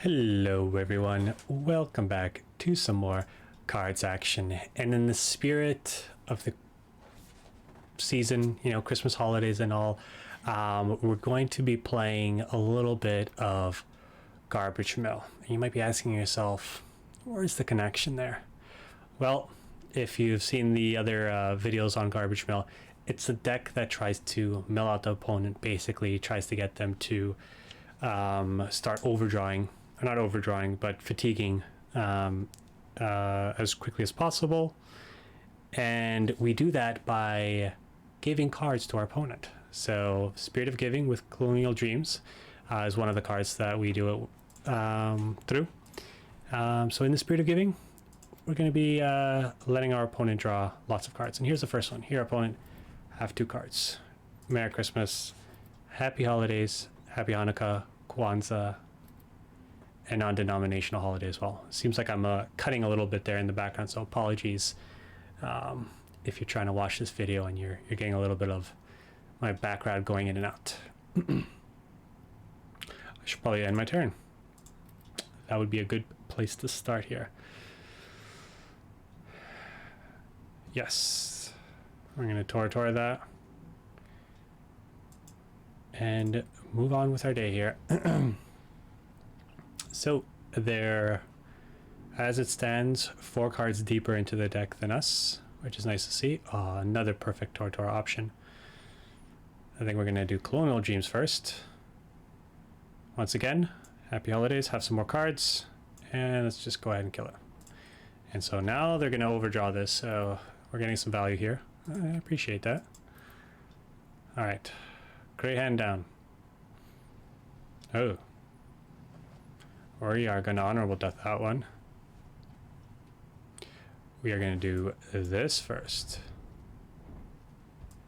Hello everyone, welcome back to some more cards action. And in the spirit of the season, Christmas holidays and all, we're going to be playing a little bit of Garbage Mill. And you might be asking yourself, where's the connection there? Well, if you've seen the other videos on Garbage Mill, it's a deck that tries to mill out the opponent, basically tries to get them to start overdrawing, or not overdrawing, but fatiguing as quickly as possible. And we do that by giving cards to our opponent. So Spirit of Giving with Colonial Dreams is one of the cards that we do it through. So in the Spirit of Giving, we're going to be letting our opponent draw lots of cards. And here's the first one. Here, opponent, have 2 cards. Merry Christmas, Happy Holidays, Happy Hanukkah, Kwanzaa, and non-denominational holiday as well. Seems like I'm cutting a little bit there in the background, so apologies if you're trying to watch this video and you're getting a little bit of my background going in and out. I should probably end my turn. That would be a good place to start here. Yes, we're going to Tora that and move on with our day here. So there, as it stands, 4 cards deeper into the deck than us, which is nice to see. Another perfect Tora option. I think we're going to do Colonial Dreams first. Once again, Happy Holidays, have some more cards, and let's just go ahead and kill it. And so now they're going to overdraw this, so we're getting some value here. I appreciate that. All right, great hand down. Oh. We are going to Honorable Death that one. We are going to do this first.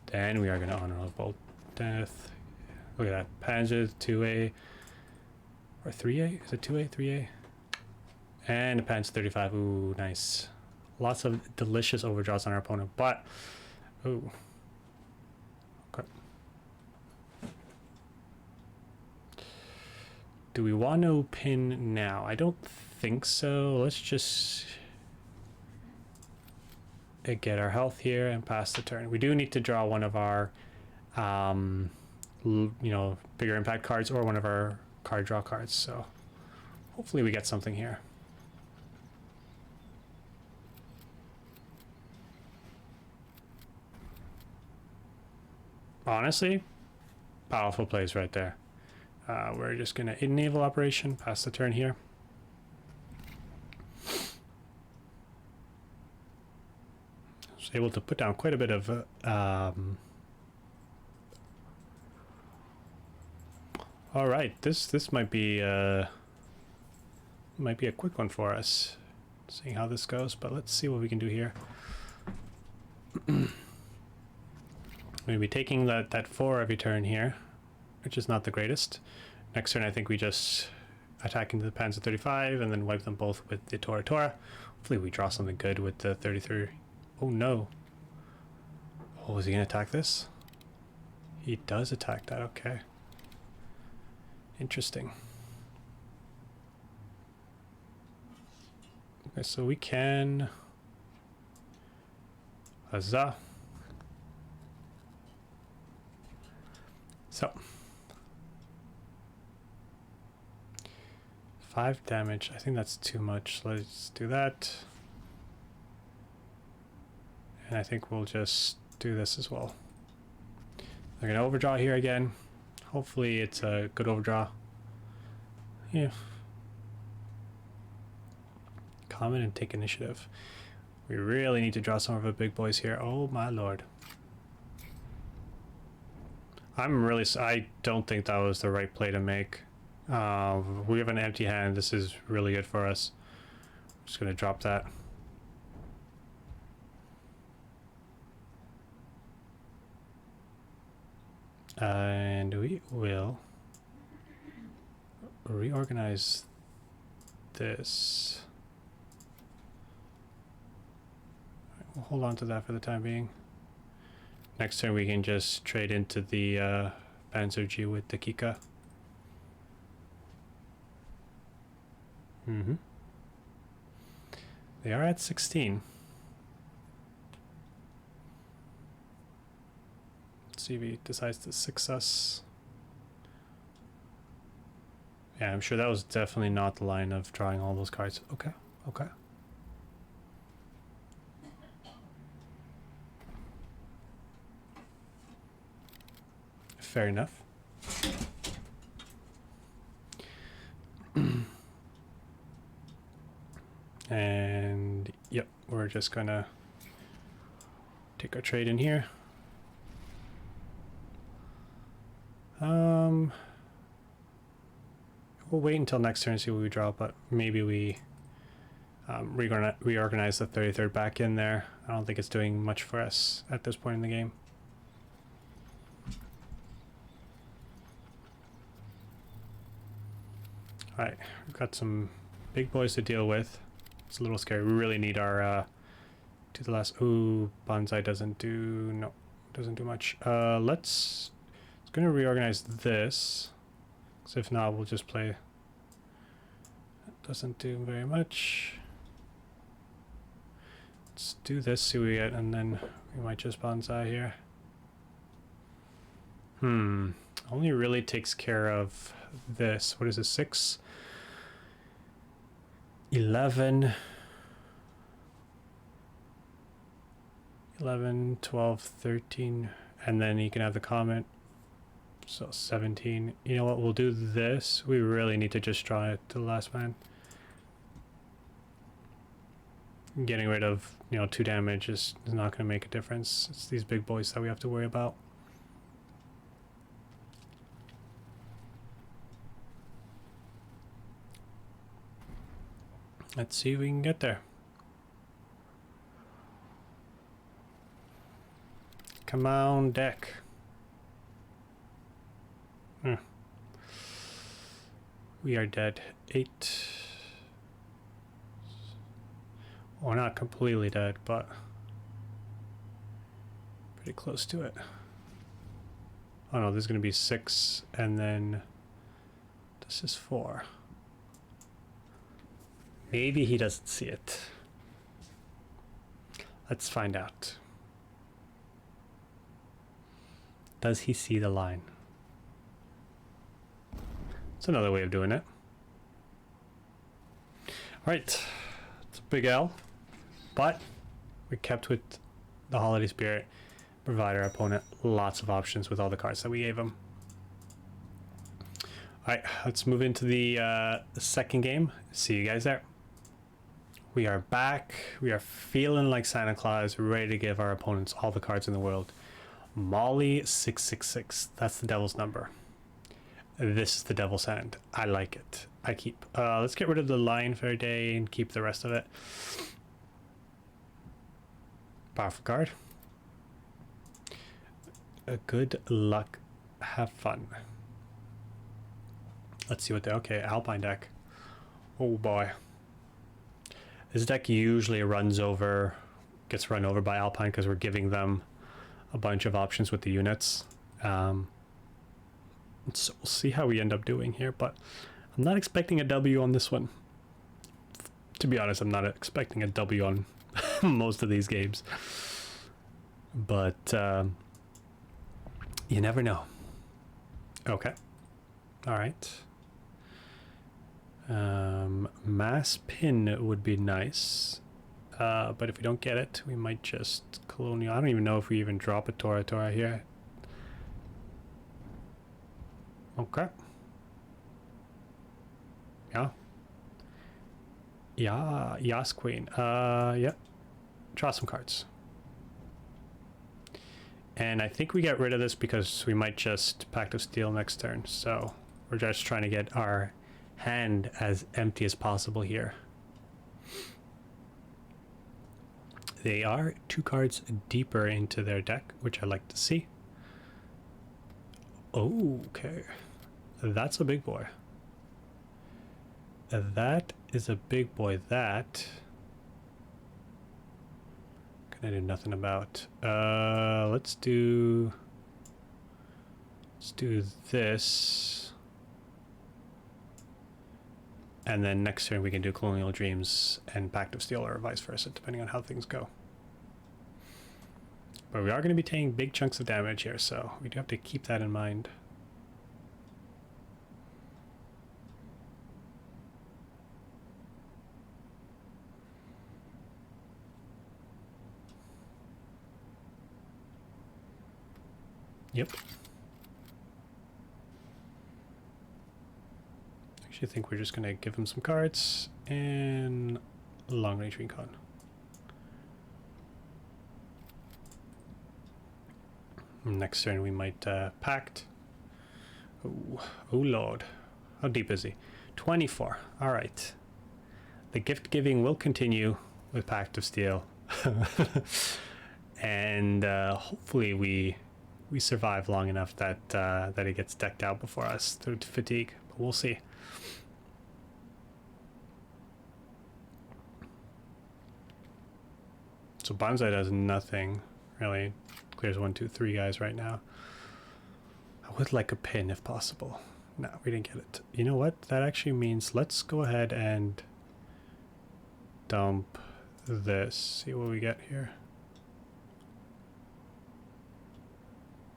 Then we are going to Honorable Death. Look at that. Panzer 2A. Or 3A? Is it 2A? 3A? And a Panzer 35. Ooh, nice. Lots of delicious overdraws on our opponent. But, ooh. Okay. Do we want to pin now? I don't think so. Let's just get our health here and pass the turn. We do need to draw one of our, bigger impact cards or one of our card draw cards. So hopefully we get something here. Honestly, powerful plays right there. We're just going to enable operation, pass the turn here. Was able to put down quite a bit of all right, this might be a quick one for us, seeing how this goes, but let's see what we can do here. We're going to be taking that 4 every turn here, which is not the greatest. Next turn, I think we just attack into the Panzer 35 and then wipe them both with the Tora. Hopefully we draw something good with the 33. Oh no. Oh, is he going to attack this? He does attack that, okay. Interesting. Okay, so we can... Huzzah. So... 5 damage. I think that's too much. Let's do that. And I think we'll just do this as well. They're going to overdraw here again. Hopefully it's a good overdraw. Yeah. Comment and take initiative. We really need to draw some of the big boys here. Oh my lord. I don't think that was the right play to make. We have an empty hand. This is really good for us. I'm just going to drop that. And we will reorganize this. We'll hold on to that for the time being. Next turn we can just trade into the Panzer G with the Kika. Mm-hmm. They are at 16. Let's see if he decides to 6 us. Yeah, I'm sure that was definitely not the line of drawing all those cards. Okay, okay. Fair enough. And yep, we're just gonna take our trade in here. We'll wait until next turn and see what we draw, but maybe we reorganize the 33rd back in there. I don't think it's doing much for us at this point in the game. Alright, we've got some big boys to deal with. It's a little scary. We really need our to the last. Ooh, bonsai doesn't do much. It's gonna reorganize this. Because if not, we'll just play. That doesn't do very much. Let's do this, see what we get, and then we might just bonsai here. Only really takes care of this. What is it? 6, 11, 12, 13, and then you can have the comment. So 17. You know what? We'll do this. We really need to just draw it to the last man. Getting rid of 2 damage is not going to make a difference. It's these big boys that we have to worry about. Let's see if we can get there. Come on, deck. We are dead. 8. Well, not completely dead, but pretty close to it. Oh no, this is going to be 6, and then this is 4. Maybe he doesn't see it. Let's find out. Does he see the line? It's another way of doing it. Alright, it's a big L, but we kept with the Holiday Spirit, provide our opponent lots of options with all the cards that we gave him. Alright, let's move into the second game. See you guys there. We are back. We are feeling like Santa Claus, ready to give our opponents all the cards in the world. Molly 666. That's the devil's number. This is the devil's hand. I like it. I keep. Let's get rid of the Lion Fair Day and keep the rest of it. Powerful card. Good luck. Have fun. Let's see what they. Okay, Alpine deck. Oh boy. This deck usually gets run over by Alpine because we're giving them a bunch of options with the units. So we'll see how we end up doing here, but I'm not expecting a W on this one. To be honest, I'm not expecting a W on most of these games. But you never know. Okay. All right. Mass pin would be nice. But if we don't get it, we might just colonial. I don't even know if we even drop a Tora here. Okay. Yeah, Yas Queen. Yep. Draw some cards. And I think we get rid of this because we might just Pact of Steel next turn. So we're just trying to get our hand as empty as possible here. They are 2 cards deeper into their deck, which I like to see. Oh, okay. That's a big boy. That is a big boy. That can I do nothing about. Let's do this. And then next turn we can do Colonial Dreams and Pact of Steel, or vice versa, depending on how things go. But we are going to be taking big chunks of damage here, so we do have to keep that in mind. Yep. I think we're just going to give him some cards and long range recon. Next turn we might pact. Oh lord, how deep is he? 24. All right, the gift giving will continue with Pact of Steel. And hopefully we survive long enough that that it gets decked out before us through fatigue, but we'll see. So Banzai does nothing, really. Clears 1, 2, 3 guys right now. I would like a pin if possible. No, we didn't get it. You know what? That actually means let's go ahead and dump this. See what we get here.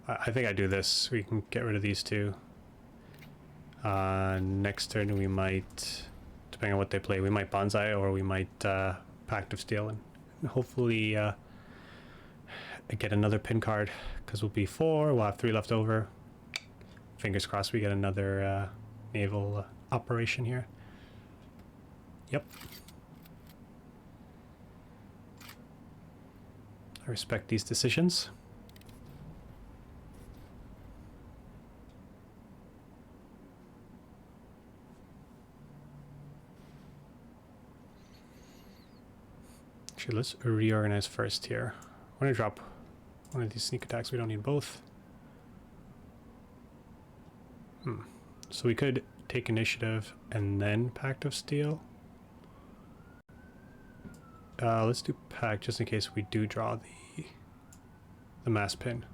I think I do this. We can get rid of these two. Next turn we might, depending on what they play, we might Banzai or we might Pact of Steel and hopefully get another pin card, because we'll be 4, we'll have 3 left over. Fingers crossed we get another naval operation here. Yep. I respect these decisions. Actually, let's reorganize first here. I'm going to drop one of these sneak attacks. We don't need both. So we could take initiative and then Pact of Steel. Let's do Pact just in case we do draw the mass pin.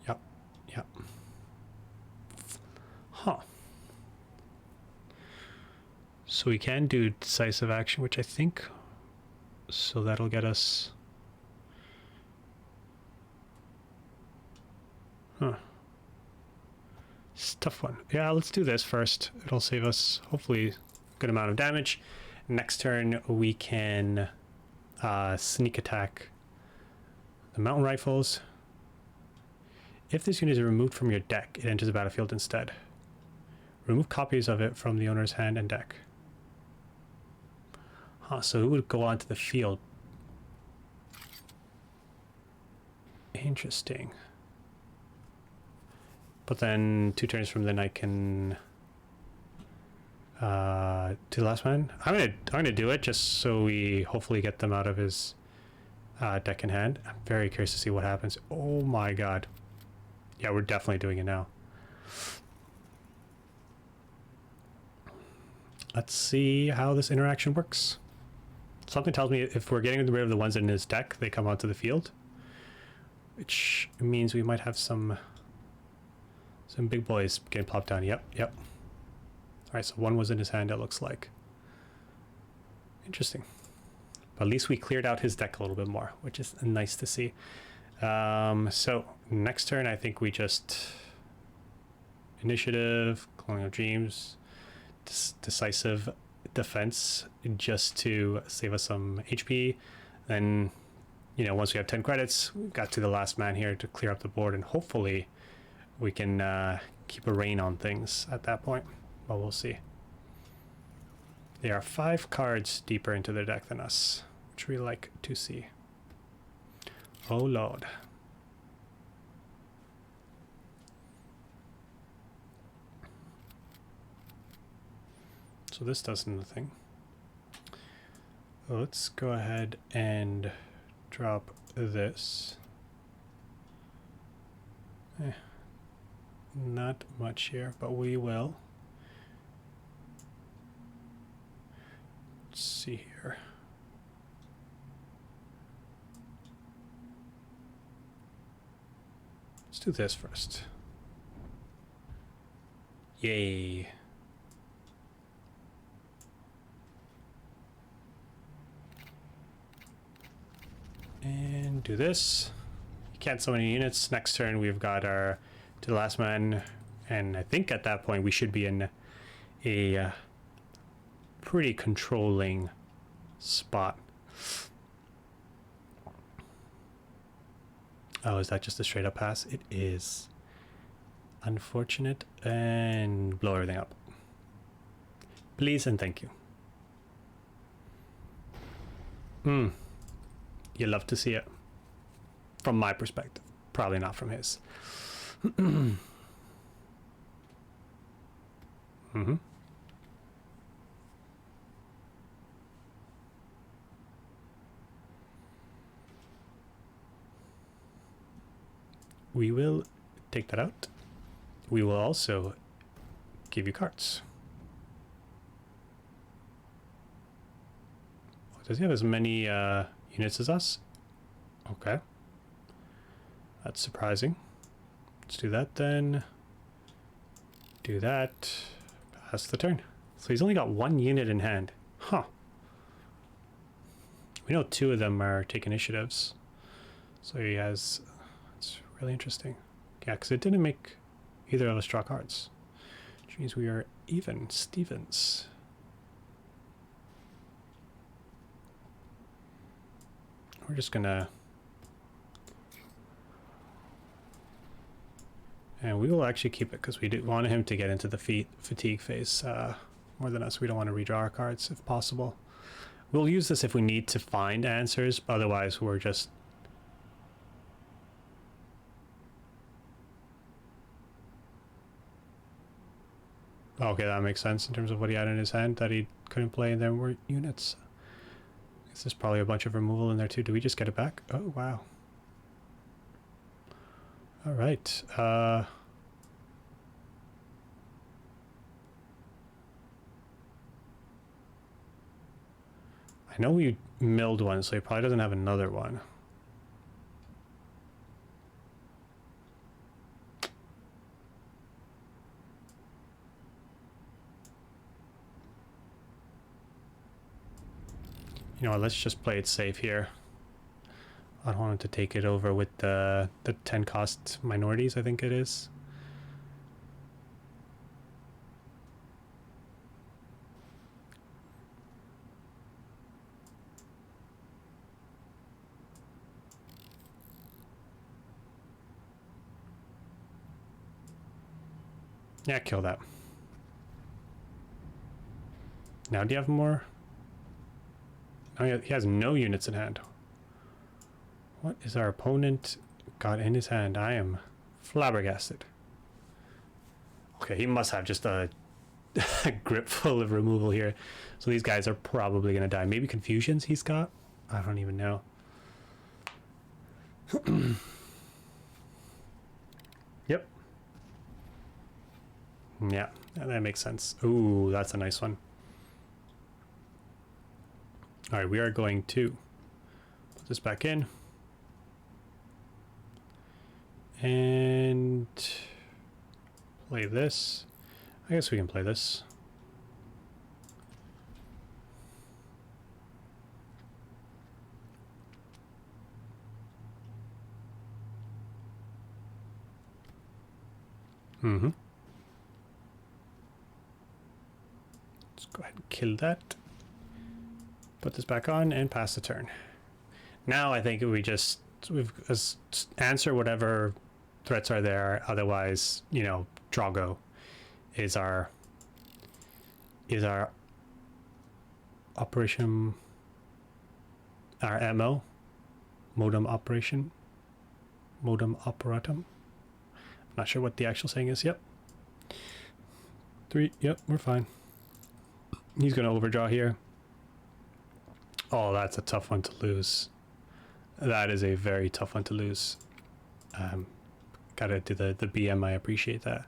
Yep. Huh. So we can do decisive action, which I think, so that'll get us. Huh. It's a tough one. Yeah, let's do this first. It'll save us hopefully a good amount of damage. Next turn we can sneak attack the mountain rifles. If this unit is removed from your deck, it enters the battlefield instead. Remove copies of it from the owner's hand and deck. Huh, so it would go onto the field. Interesting. But then 2 turns from then I can to the last man. I'm gonna do it just so we hopefully get them out of his deck in hand. I'm very curious to see what happens. Oh my god. Yeah, we're definitely doing it now. Let's see how this interaction works. Something tells me if we're getting rid of the ones in his deck, they come onto the field, which means we might have some big boys getting plopped down. Yep. All right, so 1 was in his hand, it looks like. Interesting. But at least we cleared out his deck a little bit more, which is nice to see. So next turn, I think we just initiative, Colonial Dreams, decisive defense, just to save us some HP. Then, you know, once we have 10 credits, we got to the last man here to clear up the board, and hopefully we can keep a rein on things at that point. But we'll see. They are 5 cards deeper into their deck than us, which we like to see. Oh lord. So this does nothing. Let's go ahead and drop this. Not much here, but we will. Let's see here. Let's do this first. Yay. And do this. You can't summon any units. Next turn we've got our to the last man, and I think at that point we should be in a pretty controlling spot. Oh, is that just a straight up pass? It is. Unfortunate. And blow everything up. Please and thank you. You love to see it. From my perspective. Probably not from his. We will take that out. We will also give you cards. Does he have as many units as us? Okay. That's surprising. Let's do that then. Do that. Pass the turn. So he's only got one unit in hand. Huh. We know two of them are take initiatives. So he has... That's really interesting. Yeah, because it didn't make either of us draw cards. Which means we are even. Stevens. We're just gonna... And we will actually keep it because we do want him to get into the fatigue phase more than us. We don't want to redraw our cards if possible. We'll use this if we need to find answers, but otherwise we're just... Okay, that makes sense in terms of what he had in his hand that he couldn't play, and there were units. This is probably a bunch of removal in there too. Do we just get it back? Oh, wow. All right. I know we milled one, so he probably doesn't have another one. You know what, let's just play it safe here. I don't want him to take it over with the 10 cost minorities, I think it is. Yeah, kill that. Now do you have more? No, he has no units in hand. What is our opponent got in his hand? I am flabbergasted. Okay, he must have just a grip full of removal here. So these guys are probably going to die. Maybe confusions he's got? I don't even know. Yep. Yeah, that makes sense. Ooh, that's a nice one. All right, we are going to put this back in. And play this. I guess we can play this. Let's go ahead and kill that. Put this back on and pass the turn. Now I think we've answer whatever threats are there. Otherwise, you know, Drago is our operation, our MO, modem operatum. I'm not sure what the actual saying is. Yep. 3. Yep, we're fine. He's gonna overdraw here. Oh, that's a tough one to lose. That is a very tough one to lose. Gotta do the BM, I appreciate that.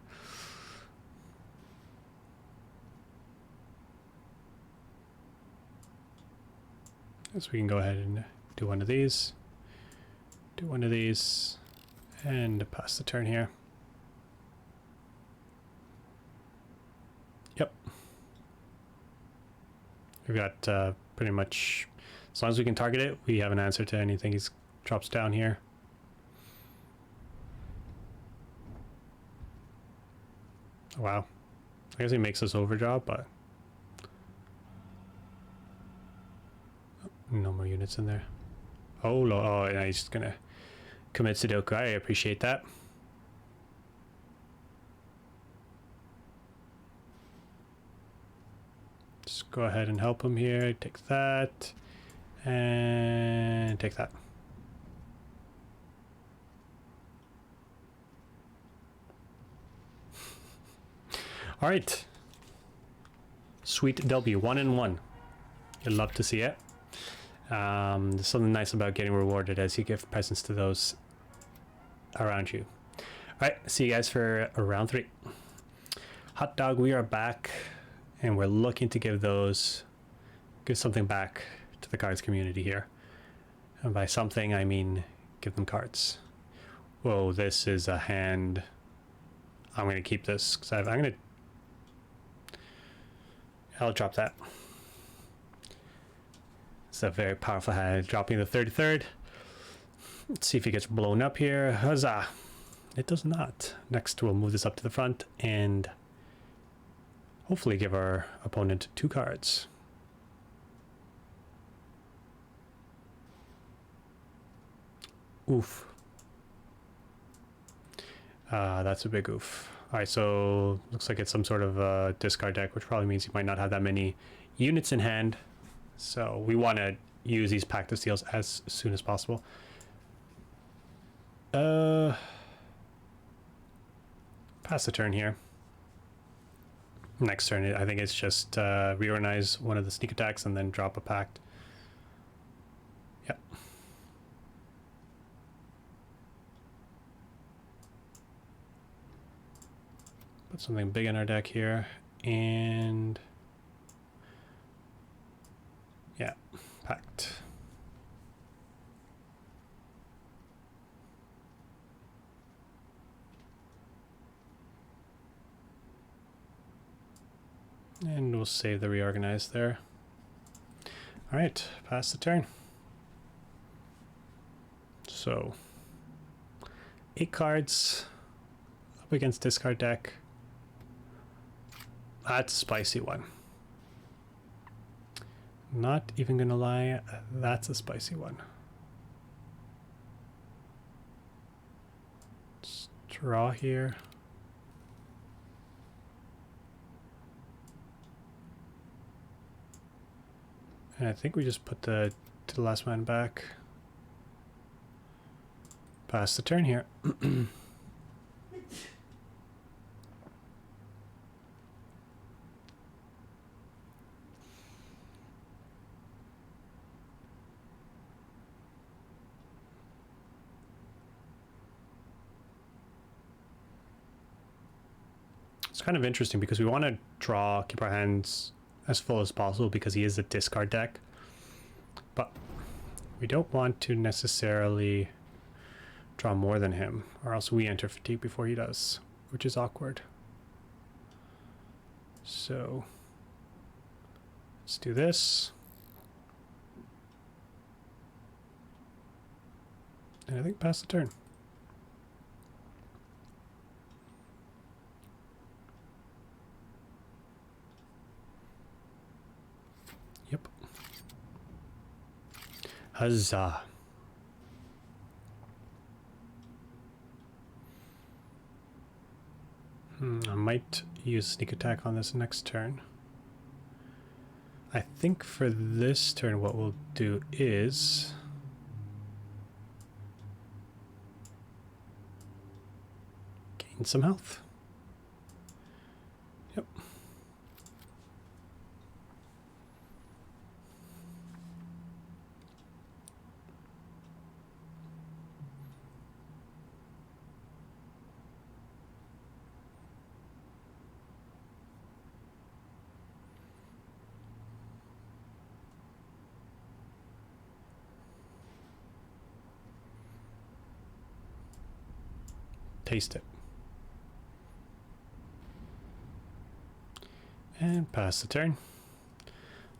So we can go ahead and do one of these. Do one of these. And pass the turn here. Yep. We've got pretty much, as long as we can target it, we have an answer to anything he drops down here. Wow. I guess he makes us overdraw, but no more units in there. Oh, yeah, he's just gonna commit Sudoku. I appreciate that. Just go ahead and help him here. Take that and take that. All right. Sweet W, 1-1. You'd love to see it. There's something nice about getting rewarded as you give presents to those around you. All right, see you guys for round 3. Hot dog, we are back, and we're looking to give something back to the cards community here. And by something, I mean give them cards. Whoa, this is a hand. I'm going to keep this because I'll drop that. It's a very powerful hand. Dropping the 33rd. Let's see if he gets blown up here. Huzzah! It does not. Next, we'll move this up to the front and hopefully give our opponent 2 cards. Oof. That's a big oof. Alright, so looks like it's some sort of a discard deck, which probably means he might not have that many units in hand. So we want to use these Pact of Steels as soon as possible. Pass the turn here. Next turn, I think it's just reorganize one of the sneak attacks and then drop a Pact. Yep. Put something big in our deck here, and yeah, Pact. And we'll save the reorganize there. All right, pass the turn. So 8 cards up against discard deck. That's a spicy one. Not even gonna lie, that's a spicy one. Let's draw here. And I think we just put the last man back. Pass the turn here. It's kind of interesting because we want to keep our hands as full as possible because he is a discard deck. But we don't want to necessarily draw more than him, or else we enter fatigue before he does, which is awkward. So let's do this. And I think pass the turn. Yep. Huzzah. I might use sneak attack on this next turn. I think for this turn what we'll do is gain some health. Yep. taste it. And pass the turn.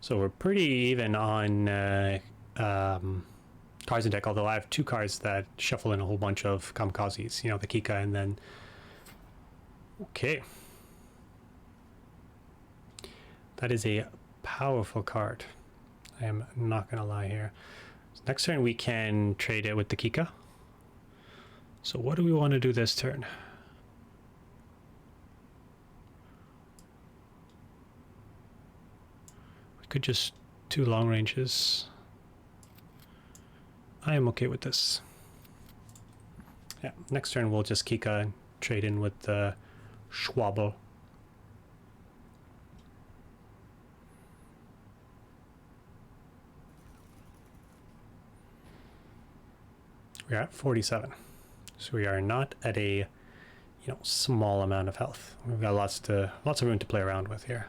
So we're pretty even on cards in deck, although I have 2 cards that shuffle in a whole bunch of kamikazes, you know, the Kika and then... Okay. That is a powerful card. I am not going to lie here. So next turn we can trade it with the Kika. So what do we want to do this turn? We could just 2 long ranges. I am okay with this. Yeah, next turn we'll just Kika and trade in with the Schwabble. We're at 47. So we are not at a, you know, small amount of health. We've got lots of room to play around with here.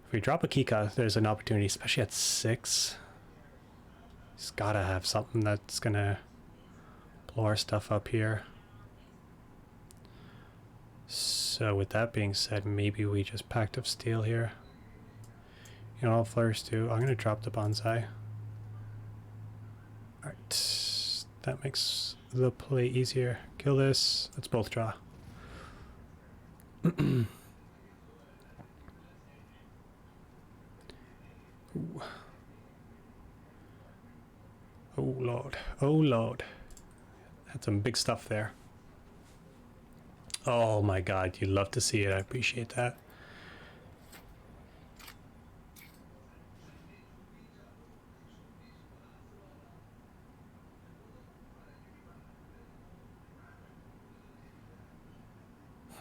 If we drop a Kika, there's an opportunity, especially at 6. He's gotta have something that's gonna blow our stuff up here. So with that being said, maybe we just Pact of Steel here. You know, I'll flourish too. I'm gonna drop the Bonsai. Alright, that makes the play easier. Kill this. Let's both draw. Ooh. Oh lord, oh lord. Had some big stuff there. Oh my god, you love to see it. I appreciate that.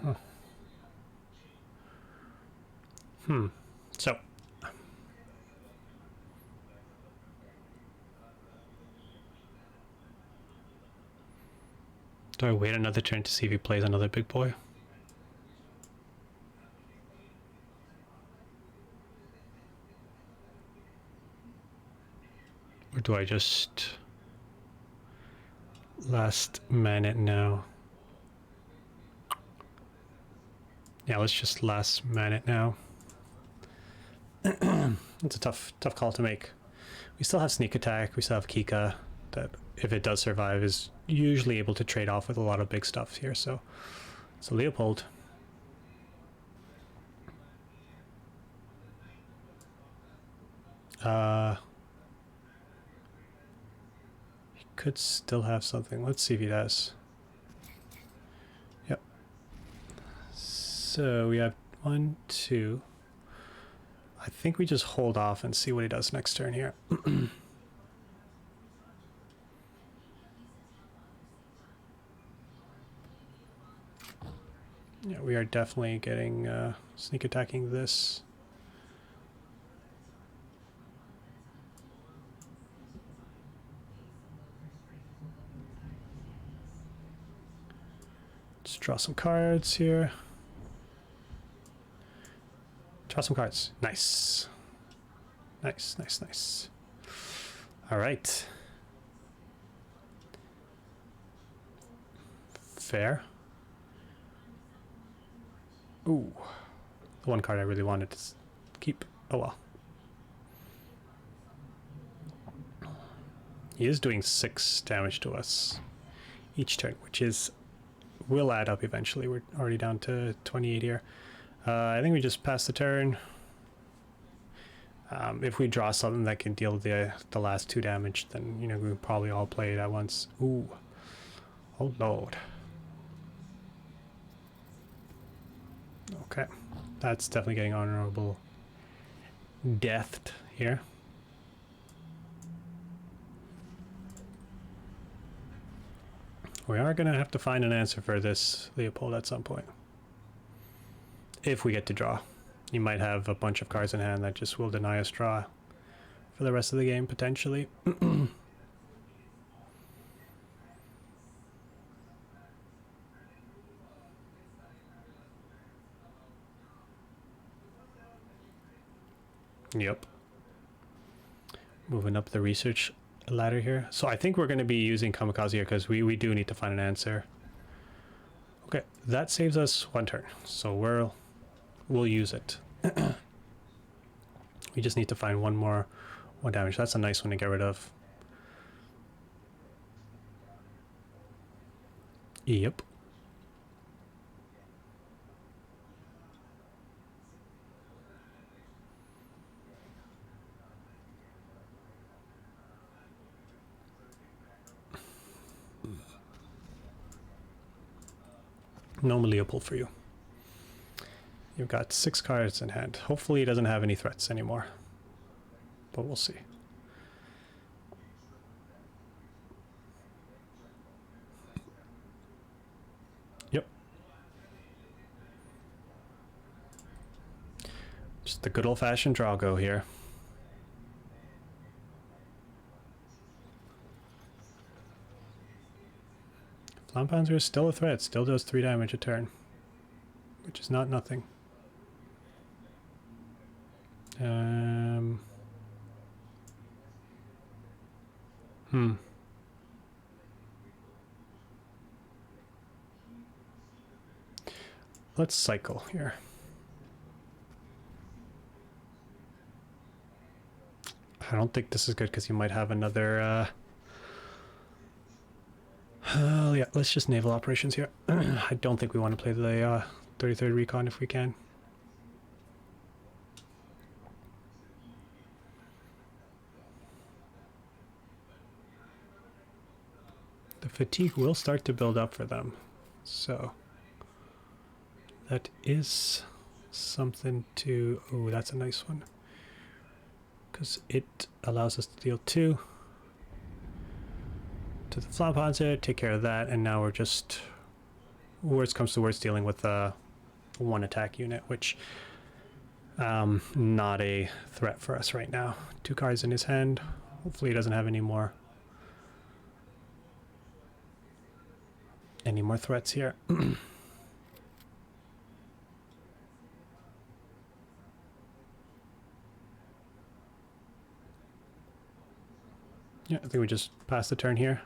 Huh. So do I wait another turn to see if he plays another big boy? Or do I just last man it now? Yeah, let's just last man it now. It's a tough call to make. We still have sneak attack, we still have Kika that, if it does survive, is usually able to trade off with a lot of big stuff here. So Leopold. He could still have something. Let's see if he does. Yep. So we have 1, 2. I think we just hold off and see what he does next turn here. Yeah, we are definitely getting sneak attacking this. Let's draw some cards here. Draw some cards. Nice. Nice, nice, nice. All right. Fair. Ooh. The one card I really wanted to keep. Oh well. He is doing 6 damage to us each turn, which will add up eventually. We're already down to 28 here. I think we just pass the turn. If we draw something that can deal the last 2 damage, then, you know, we would probably all play it at once. Ooh. Oh lord. Okay. That's definitely getting honorable death here. We are going to have to find an answer for this Leopold at some point. If we get to draw. You might have a bunch of cards in hand that just will deny us draw for the rest of the game, potentially. Yep. Moving up the research ladder here. So I think we're going to be using Kamikaze here because we do need to find an answer. Okay, that saves us one turn, so we'll use it. We just need to find one damage. That's a nice one to get rid of. Yep. No Leopold for you. You've got 6 cards in hand. Hopefully he doesn't have any threats anymore, but we'll see. Yep. Just the good old-fashioned draw go here. Flampanzer is still a threat, still does 3 damage a turn, which is not nothing. Let's cycle here. I don't think this is good because you might have another yeah, let's just naval operations here. I don't think we want to play the 33rd Recon if we can. The fatigue will start to build up for them, so that is something to... Oh, that's a nice one, because it allows us to deal 2 to the Flampanzer, take care of that, and now we're just, worst comes to worst, dealing with one attack unit, which not a threat for us right now. 2 cards in his hand. Hopefully he doesn't have any more threats here. Yeah, I think we just pass the turn here.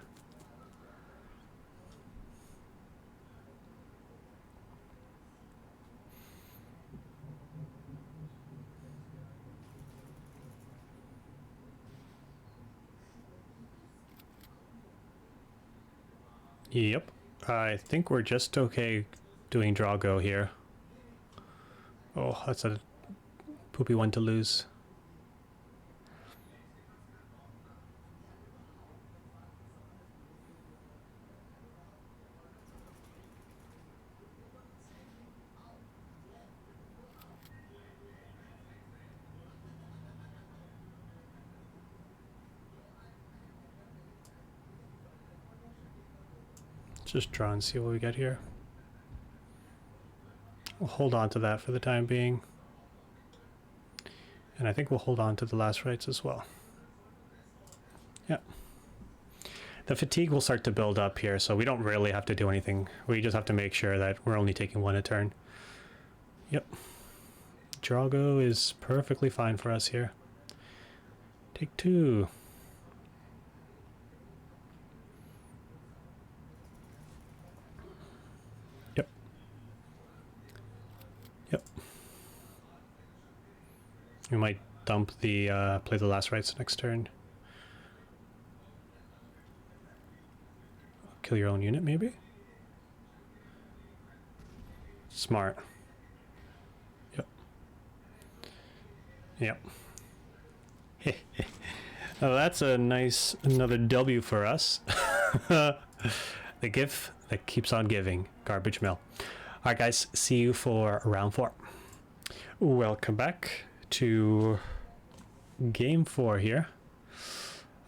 Yep. I think we're just okay doing draw go here. Oh, that's a poopy one to lose. Just draw and see what we get here. We'll hold on to that for the time being. And I think we'll hold on to the last rights as well. Yeah. The fatigue will start to build up here, so we don't really have to do anything. We just have to make sure that we're only taking 1 a turn. Yep. Drago is perfectly fine for us here. Take 2. Yep. We might dump the play the last rights next turn. Kill your own unit, maybe? Smart. Yep. Yep. Oh, that's a nice another W for us. The gift that keeps on giving. Garbage Mill. Alright guys, see you for round 4. Welcome back to game 4 here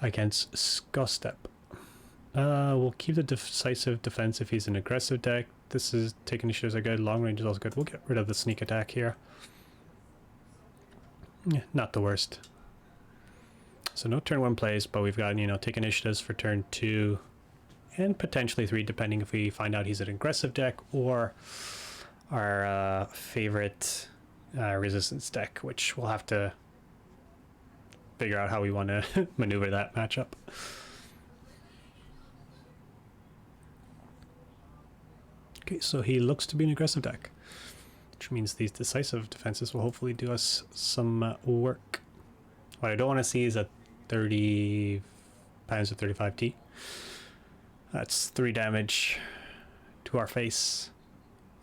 against Skostep. We'll keep the decisive defense if he's an aggressive deck. This is take initiatives are good, long range is also good. We'll get rid of the sneak attack here. Yeah, not the worst. So no turn 1 plays, but we've got, you know, take initiatives for turn 2 and potentially 3, depending if we find out he's an aggressive deck or our favorite resistance deck, which we'll have to figure out how we want to maneuver that matchup. Okay, so he looks to be an aggressive deck, which means these decisive defenses will hopefully do us some work. What I don't want to see is a 30 pounds of 35T. That's 3 damage to our face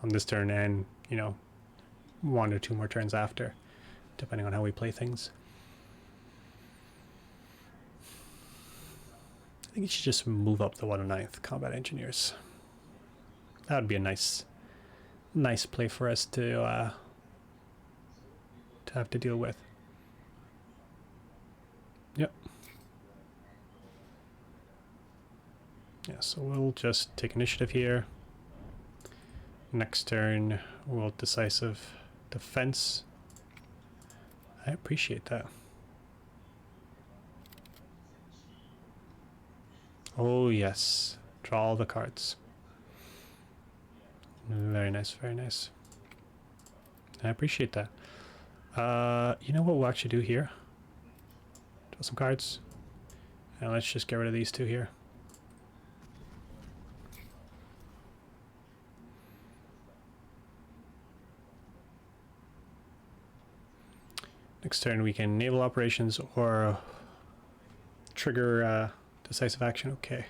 on this turn, and, you know, 1 or 2 more turns after, depending on how we play things. I think you should just move up the 109th combat engineers. That would be a nice play for us to have to deal with. Yep. Yeah, so we'll just take initiative here. Next turn, we'll decisive defense. I appreciate that. Oh yes, draw all the cards. Very nice, very nice. I appreciate that. You know what we'll actually do here? Draw some cards. And let's just get rid of these 2 here. Next turn we can naval operations or trigger decisive action. Okay.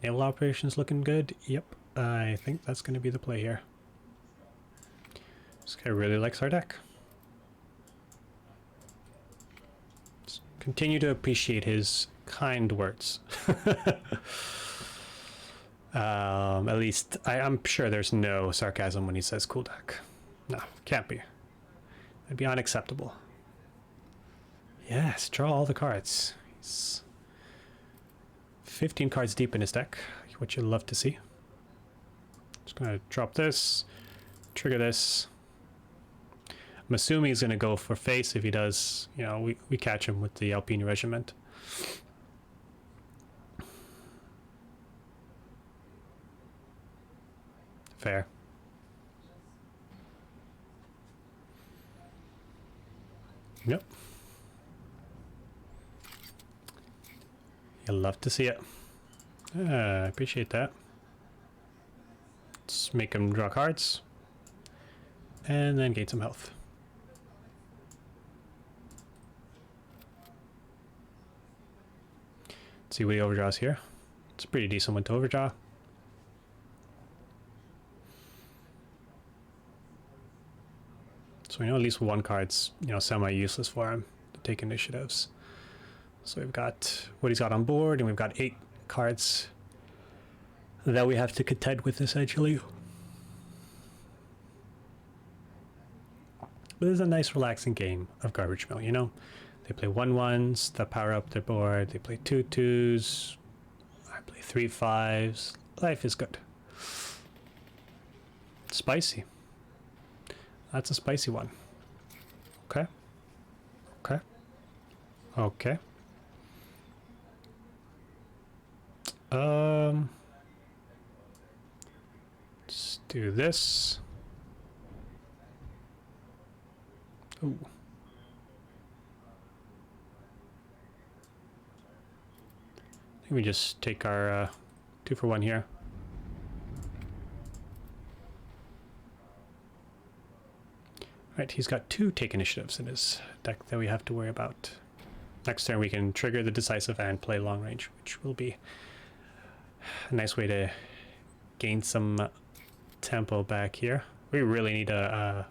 Naval operations looking good. Yep. I think that's going to be the play here. This guy really likes our deck. Let's continue to appreciate his kind words. At least I'm sure there's no sarcasm when he says cool deck. No, can't be. That'd be unacceptable. Yes, draw all the cards. He's 15 cards deep in his deck, what you'd love to see. Just gonna drop this, trigger this. I'm assuming he's gonna go for face. If he does, you know, we catch him with the Alpine Regiment. Fair. Yep. You'll love to see it. I appreciate that. Let's make him draw cards. And then gain some health. Let's see what he overdraws here. It's a pretty decent one to overdraw. So we know at least 1 card's, you know, semi-useless for him to take initiatives. So we've got what he's got on board, and we've got 8 cards that we have to contend with, essentially. But this is a nice, relaxing game of Garbage Mill, you know? They play 1/1s that power up their board. They play 2/2s. I play 3/5s. Life is good. Spicy. That's a spicy one. Okay. Okay. Okay. Let's do this. Ooh. I think we just take our 2 for 1 here. Right, he's got 2 take initiatives in his deck that we have to worry about. Next turn we can trigger the decisive and play long range, which will be a nice way to gain some tempo back here. We really need a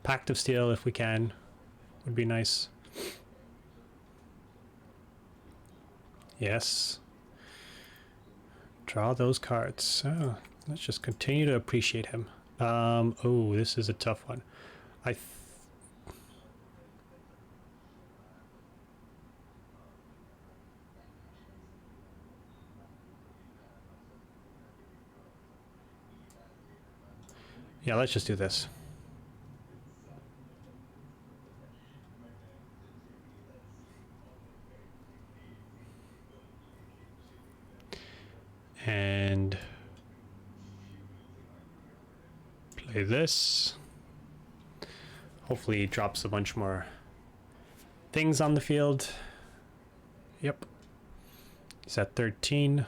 Pact of Steel if we can. Would be nice. Yes. Draw those cards. So let's just continue to appreciate him. Oh, this is a tough one. Yeah, let's just do this. And play this. Hopefully he drops a bunch more things on the field. Yep. He's at 13.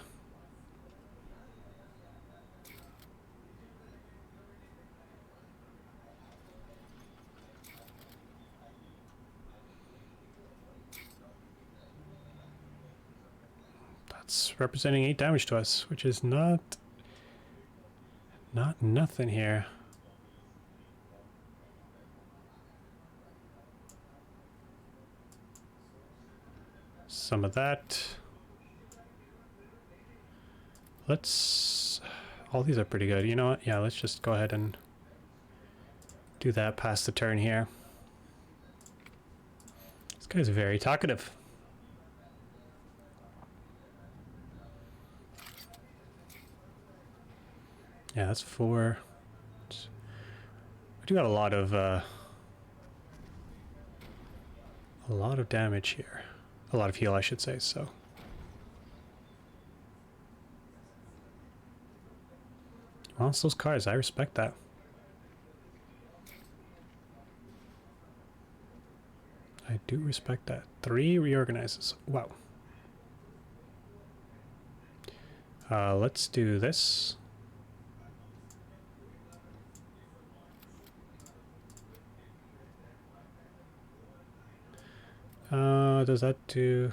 That's representing 8 damage to us, which is not nothing here. Some of that. Let's... all these are pretty good. You know what? Yeah, let's just go ahead and do that past the turn here. This guy's very talkative. Yeah, that's 4. We do got a lot of damage here. A lot of heal, I should say, so. Well, it's those cards. I respect that. I do respect that. 3 reorganizes. Wow. Let's do this. Does that do...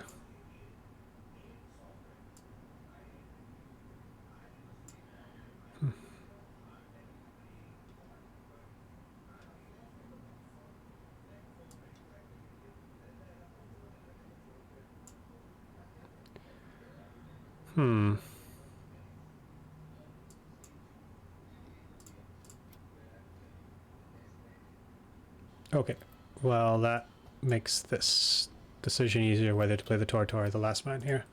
Okay. Well, that makes this decision easier, whether to play the Tortor or the last man here.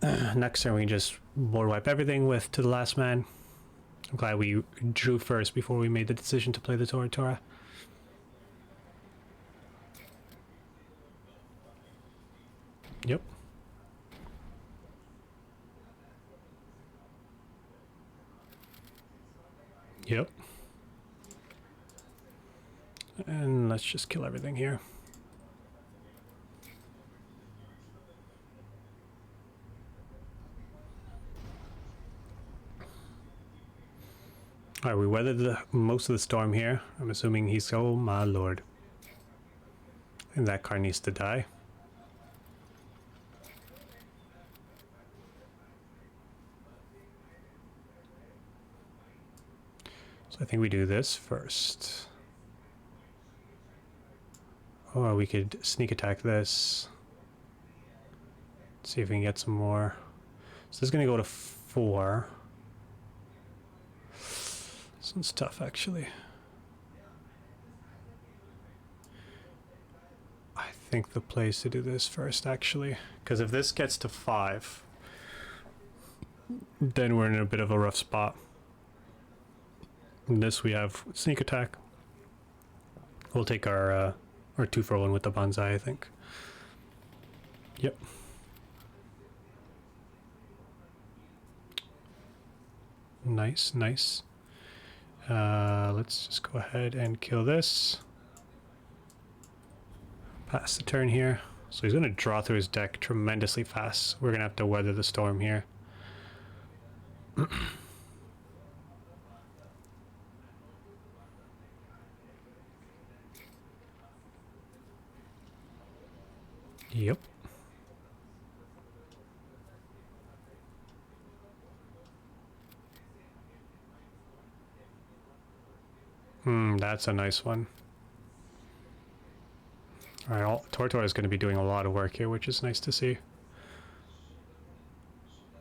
Next turn we can just board wipe everything with to the last man. I'm glad we drew first before we made the decision to play the Tortora. Yep. Yep. And let's just kill everything here. Alright, we weathered most of the storm here. I'm assuming he's... oh my lord. And that card needs to die. So I think we do this first. Or we could sneak attack this. See if we can get some more. So this is going to go to 4. This one's tough, actually. I think the play is to do this first, actually. Because if this gets to 5, then we're in a bit of a rough spot. In this we have sneak attack. We'll take our 2-for-1 with the bonsai, I think. Yep. Nice, nice. Let's just go ahead and kill this. Pass the turn here. So he's going to draw through his deck tremendously fast. We're going to have to weather the storm here. Yep. That's a nice one. Alright, Tortor is going to be doing a lot of work here, which is nice to see.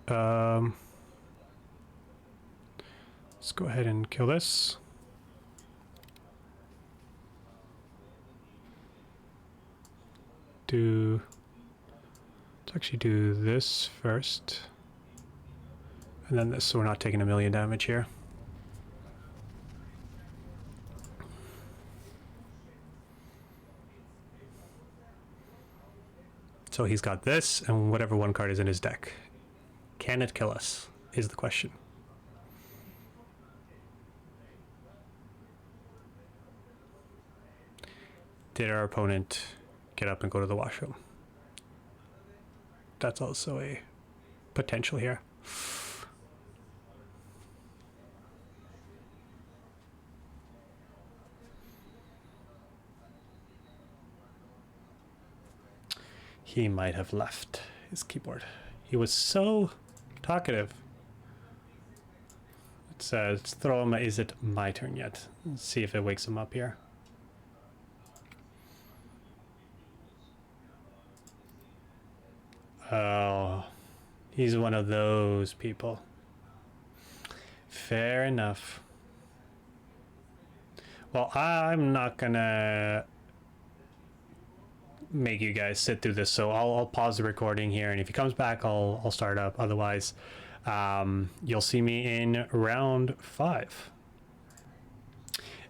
Let's go ahead and kill this. Let's actually do this first. And then this, so we're not taking 1,000,000 damage here. So he's got this and whatever one card is in his deck. Can it kill us, is the question. Did our opponent get up and go to the washroom? That's also a potential here. He might have left his keyboard. He was so talkative. Let's throw him. Is it my turn yet? Let's see if it wakes him up here. Oh, he's one of those people. Fair enough. Well, I'm not gonna make you guys sit through this, so I'll pause the recording here, and if he comes back, I'll start up. Otherwise, you'll see me in round 5.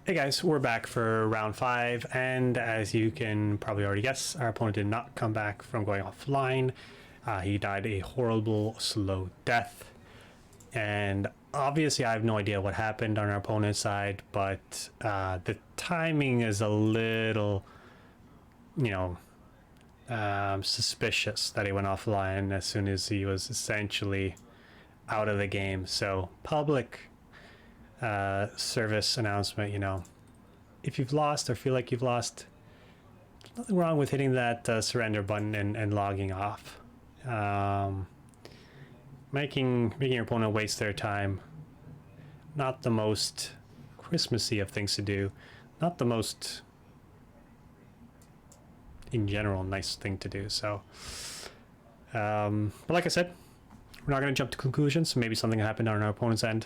Hey guys, we're back for round 5, and as you can probably already guess, our opponent did not come back from going offline. He died a horrible, slow death, and obviously I have no idea what happened on our opponent's side, but the timing is a little, you know, suspicious that he went offline as soon as he was essentially out of the game. So public service announcement, you know, if you've lost or feel like you've lost, nothing wrong with hitting that surrender button and logging off. Making your opponent waste their time, not the most Christmassy of things to do, not the most, in general, nice thing to do. So but like I said, we're not going to jump to conclusions. Maybe something happened on our opponent's end,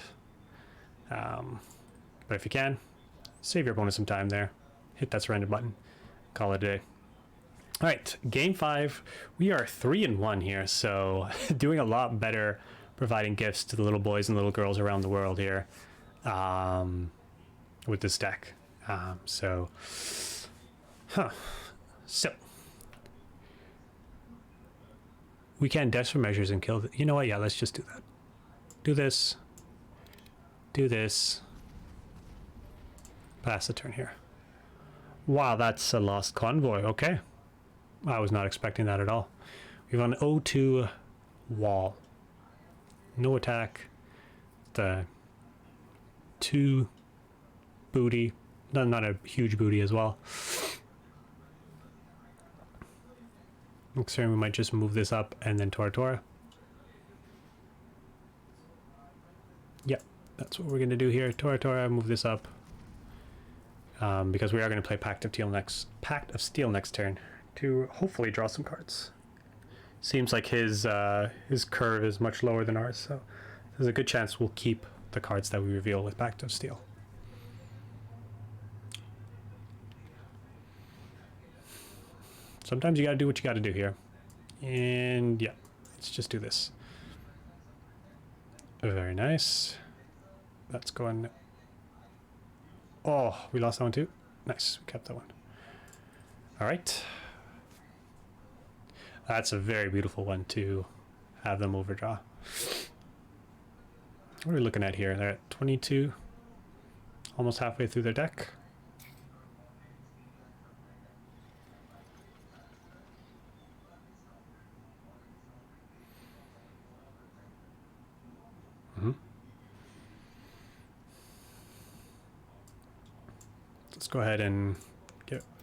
but if you can, save your opponent some time there, hit that surrender button, call it a day. All right, game 5. We are 3-1 here, so doing a lot better providing gifts to the little boys and little girls around the world here with this deck. So we can desperate measures and kill. You know what? Yeah, let's just do that. Do this. Do this. Pass the turn here. Wow, that's a lost convoy. Okay. I was not expecting that at all. We have an O2 wall. No attack. The 2 booty. Not a huge booty as well. Next turn we might just move this up and then Tora. Yep, that's what we're going to do here. Tora, move this up. Because we are going to play Pact of Steel next turn to hopefully draw some cards. Seems like his curve is much lower than ours, so there's a good chance we'll keep the cards that we reveal with Pact of Steel. Sometimes you gotta do what you gotta do here. And yeah, let's just do this. Very nice. That's going... Oh, we lost that one too? Nice, we kept that one. All right. That's a very beautiful one to have them overdraw. What are we looking at here? They're at 22, almost halfway through their deck. Let's go ahead and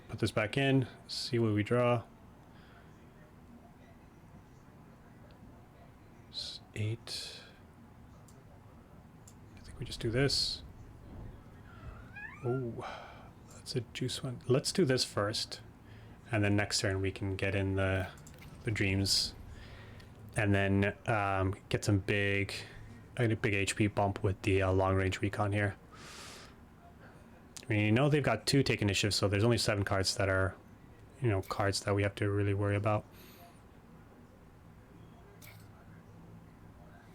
put this back in, see what we draw. 8. I think we just do this. Oh, that's a juice one. Let's do this first, and then next turn we can get in the dreams, and then get some big HP bump with the long range recon here. I mean, you know, they've got 2 take initiatives, so there's only 7 cards that are, you know, cards that we have to really worry about.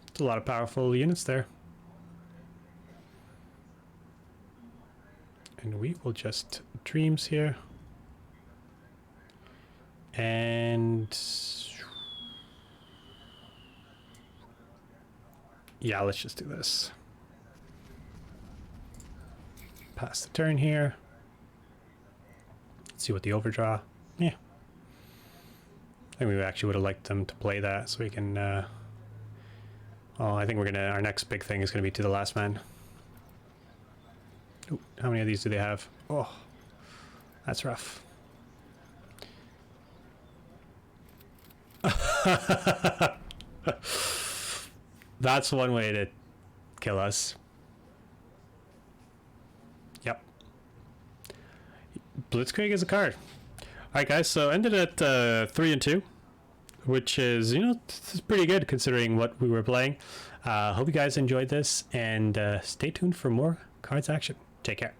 It's a lot of powerful units there. And we will just dreams here. And yeah, let's just do this. Pass the turn here. Let's see what the overdraw. Yeah. I think we actually would have liked them to play that so we can oh, I think our next big thing is gonna be to the last man. Ooh, how many of these do they have? Oh, that's rough. That's one way to kill us. Yep. Blitzkrieg is a card. Alright guys, so ended at 3-2, which is, you know, this is pretty good considering what we were playing. Hope you guys enjoyed this, and stay tuned for more Cards action. Take care.